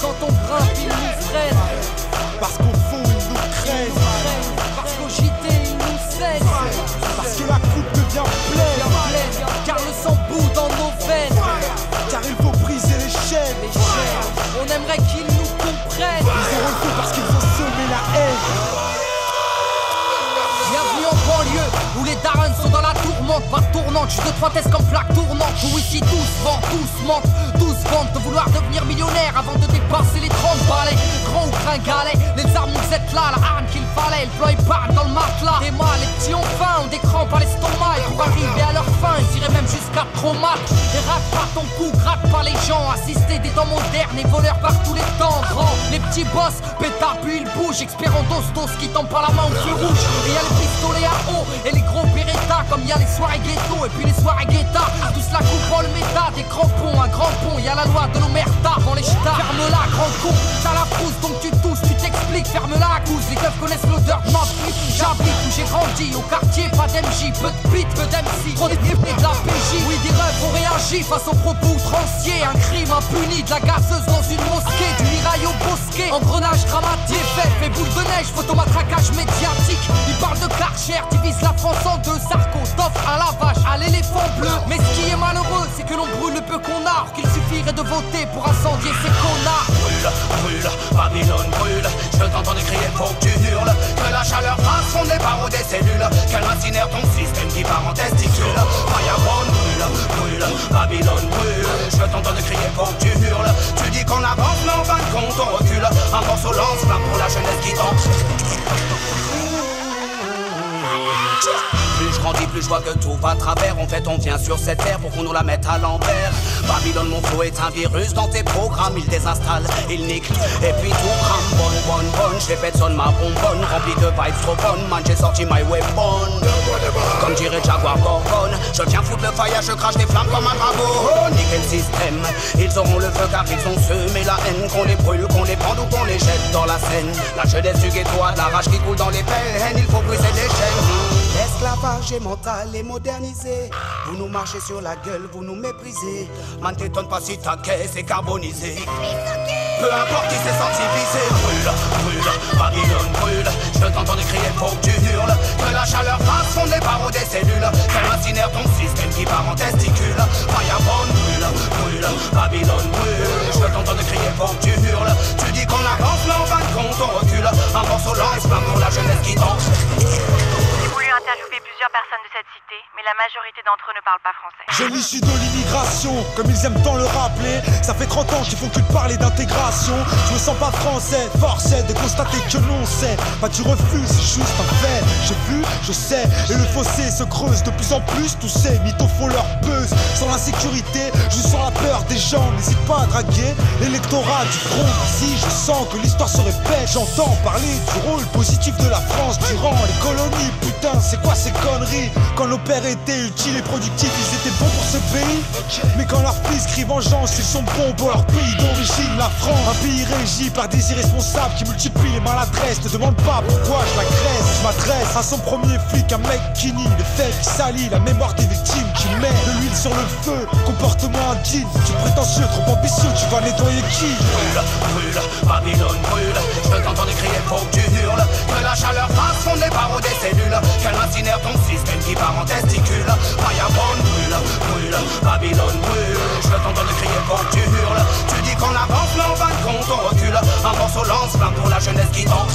quand on grimpe, ils nous freinent. Parce qu'au fond ils nous craignent. Parce qu'au JT ils nous saignent. Parce que la coupe devient pleine. Car le sang bout dans nos veines. Car il faut briser les chaînes. On aimerait qu'ils nous comprennent. Ils ont refait parce qu'ils ont semé la haine. Bienvenue en banlieue, où les darons sont dans la tourmente. Pas tournante, juste 2-3 tests comme plaque tournante. Où ici tous vendent, tous mentent, tous vendent de vouloir devenir millionnaire avant de dépasser les 30 balais. Grand ou gringalet, les armes nous êtes là, la arme qu'il fallait, le plan épargne dans le matelas. Des mâles, les petits ont faim, ont des crampes à l'estomac. Et pour arriver à leur fin, ils iraient même jusqu'à trauma. Et rate pas ton cou, gratte pas les gens. Assister des temps modernes et voleurs par tous les temps. Grand, les petits boss, pétard puis ils bougent. Expérant dos qui tombent par la main au feu rouge. Et y'a les pistolets à eau et les gros Beretta. Comme y'a les soirées ghetto et puis les soirées guetta. Tous la coupe en le méta, des crampons, un grand pont. Y'a la loi de l'omerta, dans les ch'tas. Ferme-la, grand con, t'as la frousse donc tu tousses, tu t'expliques. Ferme-la à cause, les keufs connaissent l'odeur de ma pute. J'habite où j'ai grandi, au quartier, pas d'MJ. Peu de beat, peu d'MC, trop d'équipés de la PJ. Oui, des rêves ont réagi face aux propos outranciers. Un crime impuni, de la gazeuse dans une mosquée. Du mirail au bosquet, engrenage dramatique. Fait boule de neige, photomatraquage médiatique. Ils parlent de Karcher, divise la France en deux. Sarko, t'offre un lavage à l'éléphant bleu. Mais ce qui est malheureux, c'est que l'on brûle le peu qu'on a. Or qu'il suffirait de voter pour incendier ces connards. Brûle, brûle, Babylone brûle. Je t'entends crier, faut que tu hurles. Que la chaleur fasse fondre les barreaux des cellules. Qu'elle incinère ton système qui part en testicule. Fireborn brûle, brûle, Babylone brûle. Je t'entends crier, faut que tu hurles. Tu dis qu'on avance, mais en fin de compte on recule. Un morceau lance-flamme pour la jeunesse qui tente. Plus je grandis, plus je vois que tout va à travers. En fait, on vient sur cette terre pour qu'on nous la mette à l'envers. Babylone, mon flow est un virus dans tes programmes. Il désinstalle, il nique, et puis tout crame. Bonne, j'ai fait sonne ma bonbonne. Rempli de vibes trop bonnes, man, j'ai sorti my weapon. Comme dirait Jaguar Gorgon, je viens foutre le fire, je crache des flammes comme un dragon. Niquer le système, ils auront le feu car ils ont semé la haine. Qu'on les brûle, qu'on les pende ou qu'on les jette dans la Seine. La jeunesse du ghetto a de la rage qui coule dans les veines. Il faut briser les chaînes. L'esclavage est mental et modernisé. Vous nous marchez sur la gueule, vous nous méprisez. Man, t'étonne pas si ta caisse est carbonisée. Peu importe qui s'est senti visé. Brûle, brûle, Babylone brûle. Je t'entends crier, faut que tu hurles. Que la chaleur fasse fondre les barreaux des cellules. Qu'elle incinère ton système qui part en testicule. Fireborn brûle, brûle, Babylone brûle. Je t'entends crier, faut que tu hurles. Tu dis qu'on avance, mais en fin de compte on recule. Un morceau lance-flamme pour la jeunesse qui tente. Interviewer plusieurs personnes de cette cité, mais la majorité d'entre eux ne parlent pas français. J'ai l'issue de l'immigration, comme ils aiment tant le rappeler. Ça fait 30 ans qu'ils font que parler d'intégration. Je me sens pas français, force est de constater que non c'est pas du refus, c'est juste un fait. J'ai vu, je sais, et le fossé se creuse de plus en plus. Tous ces mythos font leur buzz. Sans l'insécurité, je sens la peur des gens. N'hésite pas à draguer l'électorat du front. Si je sens que l'histoire se répète, j'entends parler du rôle positif de la France durant les colonies. Putain, c'est quoi ces conneries? Quand nos pères étaient utiles et productifs, ils étaient bons pour ce pays. Mais quand leurs fils crient vengeance, ils sont bons pour leur pays d'origine, la France. Un pays régi par des irresponsables qui multiplient les maladresses. Ne demande pas pourquoi je l'agresse. Je m'adresse à son premier flic, un mec qui nie les faits, qui salit la mémoire des victimes, qui met de l'huile sur le feu. Comportement indigne, tu es prétentieux, trop ambitieux, tu vas nettoyer qui? Brûle, brûle, Babylone brûle. Je t'entends crier, faut que tu hurles. Que la chaleur fasse fondre les barreaux des cellules. Qu'elle incinère ton système qui part en testicule. Fireborn brûle, brûle, Babylone brûle. Je t'entends crier, faut que tu hurles. Tu dis qu'on avance, mais en fin de compte on recule. Un morceau lance-flamme pour la jeunesse qui tente.